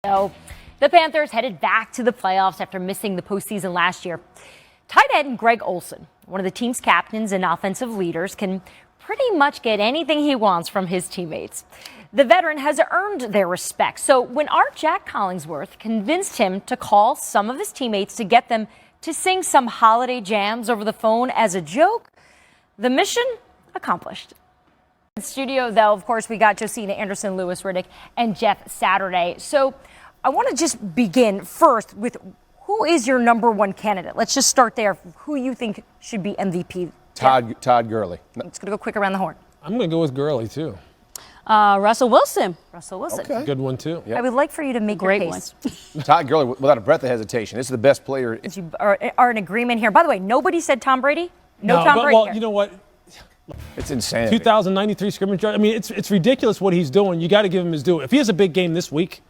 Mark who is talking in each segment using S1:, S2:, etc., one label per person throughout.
S1: So the Panthers headed back to the playoffs after missing the postseason last year. Tight end Greg Olsen, one of the team's captains and offensive leaders, can pretty much get anything he wants from his teammates. The veteran has earned their respect. So when Art Jack Collingsworth convinced him to call some of his teammates to get them to sing some holiday jams over the phone as a joke, the mission accomplished. In the studio, though, of course, we got Josina Anderson, Lewis Riddick, and Jeff Saturday. So I want to just begin first with who is your number one candidate? Let's just start there. Who you think should be MVP?
S2: Todd Gurley.
S1: I'm just going to go quick around the horn.
S3: I'm going to go with Gurley, too.
S4: Russell Wilson.
S1: Russell Wilson.
S2: Okay.
S3: Good one, too.
S1: Yep. I would like for you to make
S4: Great
S1: your case.
S2: Todd Gurley, without a breath of hesitation. This is the best player.
S1: You are in agreement here. By the way, nobody said Tom Brady. No Tom Brady.
S3: Well,
S1: here.
S3: you know what?
S2: It's insanity.
S3: 2,093 scrimmage yards. I mean, it's ridiculous what he's doing. You got to give him his due. If he has a big game this week,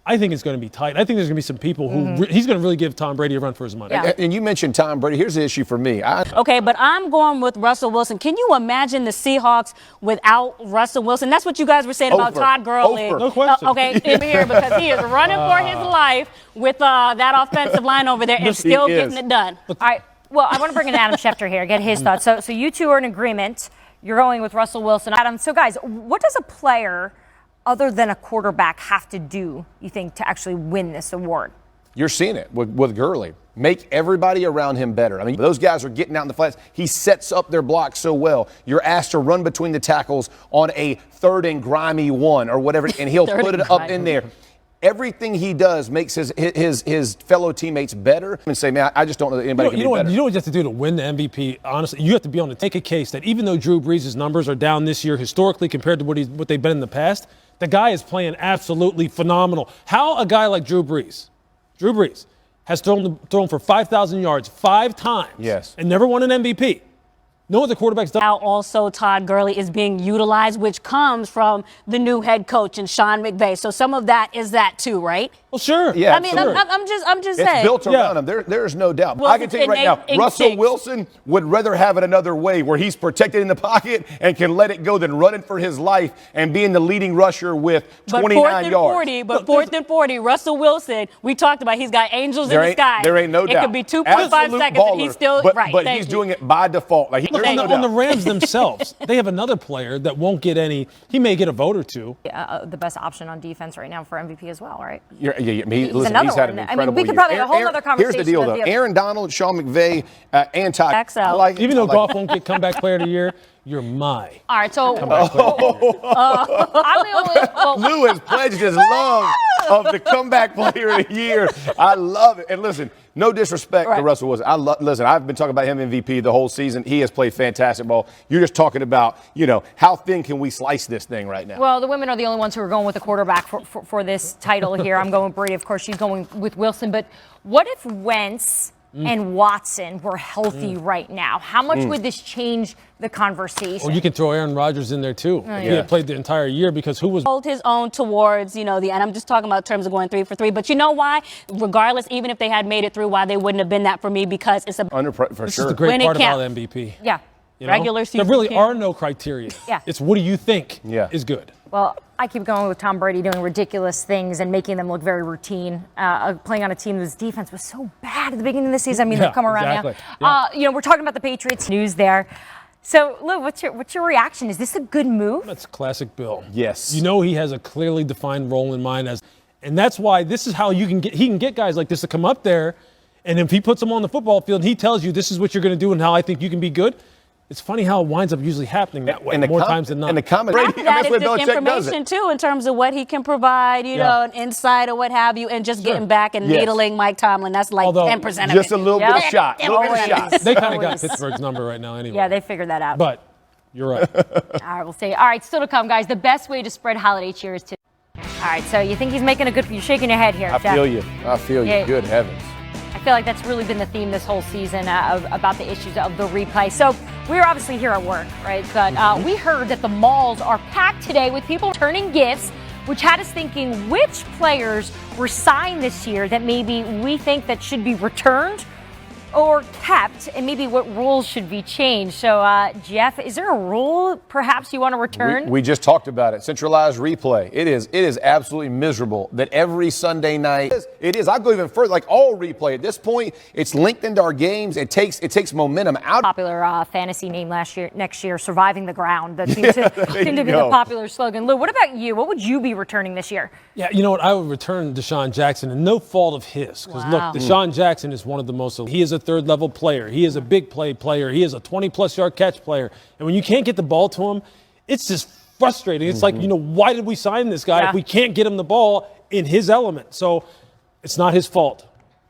S3: I think it's going to be tight. I think there's going to be some people who he's going to really give Tom Brady a run for his money.
S1: Yeah.
S2: And you mentioned Tom Brady. Here's the issue for me.
S4: Okay, but I'm going with Russell Wilson. Can you imagine the Seahawks without Russell Wilson? That's what you guys were saying about Todd Gurley.
S3: No question.
S4: Okay, here because he is running for his life with that offensive line over there and still getting it done.
S1: All right. Well, I want to bring in Adam Schefter here, get his thoughts. So you two are in agreement. You're going with Russell Wilson. Adam, so guys, what does a player other than a quarterback have to do, you think, to actually win this award?
S2: You're seeing it with Gurley. Make everybody around him better. I mean, those guys are getting out in the flats. He sets up their block so well. You're asked to run between the tackles on a third and grimy one or whatever, and he'll put it up in there. Everything he does makes his fellow teammates better. And say, man, I just don't know that anybody can be better.
S3: You know what you have to do to win the MVP? Honestly, you have to be able to take a case that even though Drew Brees' numbers are down this year historically compared to what they've been in the past, the guy is playing absolutely phenomenal. How a guy like Drew Brees has thrown for 5,000 yards 5 times and never won an MVP. No other quarterback's done.
S4: Now also Todd Gurley is being utilized, which comes from the new head coach and Sean McVay. So some of that is that too, right?
S3: Well, sure.
S2: Yeah,
S4: I mean, I'm just saying.
S2: It's built around him. There's no doubt.
S4: Well,
S2: I can tell you right now, Russell Wilson would rather have it another way where he's protected in the pocket and can let it go than running for his life and being the leading rusher with 29 yards.
S4: But fourth and 40, Russell Wilson, we talked about he's got angels in the sky.
S2: There ain't no doubt.
S4: It could be 2.5 seconds and he's still right.
S2: But he's doing it by default. Like, there's no doubt.
S3: On the Rams themselves, they have another player that won't get any. He may get a vote or two.
S1: The best option on defense right now for MVP as well, right?
S2: He's had an incredible
S1: we could probably have a whole other conversation.
S2: Here's the deal, though. Aaron Donald, Sean McVay, and Todd.
S3: Even though Goff won't get comeback player of the year, you're my.
S1: All right, so
S2: Lou has pledged his love of the comeback player of the year. I love it. And listen, no disrespect to Russell Wilson. Listen, I've been talking about him MVP the whole season. He has played fantastic ball. You're just talking about, how thin can we slice this thing right now?
S1: Well, the women are the only ones who are going with the quarterback for this title here. I'm going with Brady. Of course, she's going with Wilson. But what if Wentz and Watson were healthy right now? How much would this change the conversation?
S3: Well, you can throw Aaron Rodgers in there, too. He had played the entire year because who was...
S4: hold his own towards, the end. I'm just talking about in terms of going 3 for 3. But you know why? Regardless, even if they had made it through, why they wouldn't have been that for me, because it's
S3: This is the great part about MVP.
S1: Yeah.
S4: Regular season.
S3: There really are no criteria.
S1: Yeah.
S3: It's what do you think is good.
S1: Well, I keep going with Tom Brady doing ridiculous things and making them look very routine. Playing on a team whose defense was so bad at the beginning of the season. I mean, they've come around now. We're talking about the Patriots news there. So, Lou, what's your reaction? Is this a good move?
S3: That's classic Bill.
S2: Yes.
S3: He has a clearly defined role in mind and that's why this is how he can get guys like this to come up there, and if he puts them on the football field and he tells you this is what you're going to do and how I think you can be good. It's funny how it winds up usually happening that way more times than not.
S2: And the comment,
S4: that is just information too, in terms of what he can provide, an insight or what have you, and just getting back and needling Mike Tomlin. That's like 10% of it.
S2: Just a little bit of shot.
S3: They kind of got Pittsburgh's number right now anyway.
S1: Yeah, they figured that out.
S3: But you're right.
S1: All right, we'll see. All right, still to come, guys. The best way to spread holiday cheer is to. All right, so you think he's making a good? You're shaking your head here.
S2: I feel you. Yeah. Good heavens.
S1: I feel like that's really been the theme this whole season about the issues of the replay. So we're obviously here at work, right? But we heard that the malls are packed today with people returning gifts, which had us thinking which players were signed this year that maybe we think that should be returned or kept, and maybe what rules should be changed. So, Jeff, is there a rule perhaps you want to return?
S2: We just talked about it. Centralized replay. It is absolutely miserable that every Sunday night it is. I'll go even further. Like all replay at this point, it's linked into our games. It takes momentum out.
S1: Popular fantasy name next year, surviving the ground. That seems to be the popular slogan. Lou, what about you? What would you be returning this year?
S3: Yeah, you know what? I would return Deshaun Jackson, and no fault of his. Because look, Deshaun Jackson is one of the most. He is a third-level player. He is a big play player. He is a 20-plus yard catch player. And when you can't get the ball to him, it's just frustrating. It's like, why did we sign this guy if we can't get him the ball in his element? So it's not his fault.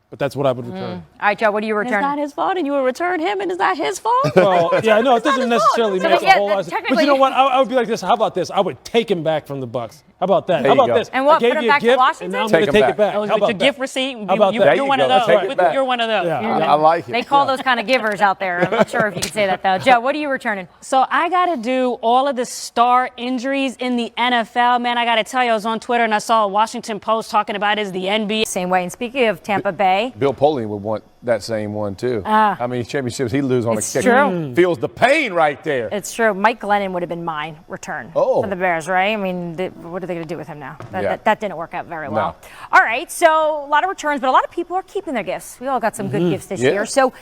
S3: But that's what I would return.
S1: All right, Joe, what do you return?
S4: It's not his fault, and you would return him, and it's not his fault?
S3: Well, yeah, no, it doesn't necessarily make a whole lot of sense. But you know what? I would be like this. How about this? I would take him back from the Bucs. How about that? How about this?
S1: And what,
S3: I gave
S1: put him
S3: you a
S1: back to
S3: gift,
S1: Washington?
S3: and now I'm going to take it back.
S4: Oh,
S3: How
S4: with
S3: about
S4: your gift receipt?
S3: How about that?
S4: You're one of those. You're one of those.
S3: Yeah.
S2: I like it.
S1: They call those kind of givers out there. I'm not sure if you can say that, though. Joe, what are you returning?
S4: So I got to do all of the star injuries in the NFL. Man, I got to tell you, I was on Twitter, and I saw a Washington Post talking about it as the NBA.
S1: Same way. And speaking of Tampa Bay.
S2: Bill Polian would want that same one, too. How many championships he'd lose on a kick?
S1: True.
S2: Feels the pain right there.
S1: It's true. Mike Glennon would have been mine return for the Bears, right? I mean, what are they going to do with him now? That didn't work out very well.
S2: No.
S1: All right, so a lot of returns, but a lot of people are keeping their gifts. We all got some good gifts this year. So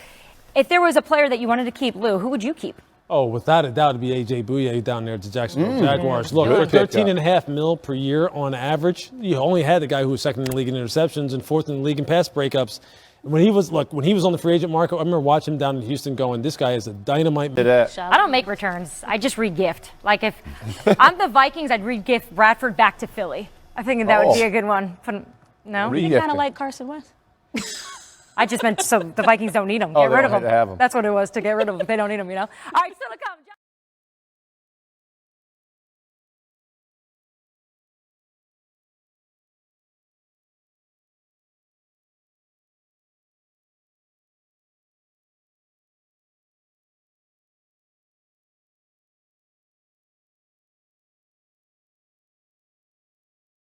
S1: if there was a player that you wanted to keep, Lou, who would you keep?
S3: Oh, without a doubt, it'd be A.J. Bouye down there at the Jacksonville Jaguars. Look, for $13.5 million per year on average, you only had the guy who was second in the league in interceptions and fourth in the league in pass breakups. When he was on the free agent market, I remember watching him down in Houston going, this guy is a dynamite.
S1: I don't make returns. I just re-gift. Like if I'm the Vikings, I'd re-gift Bradford back to Philly. I think that would be a good one. No?
S4: You kind of like Carson Wentz.
S1: I just meant so the Vikings don't need him. Get rid of him.
S2: Have him.
S1: That's what it was, to get rid of him. They don't need him, All right, still to come.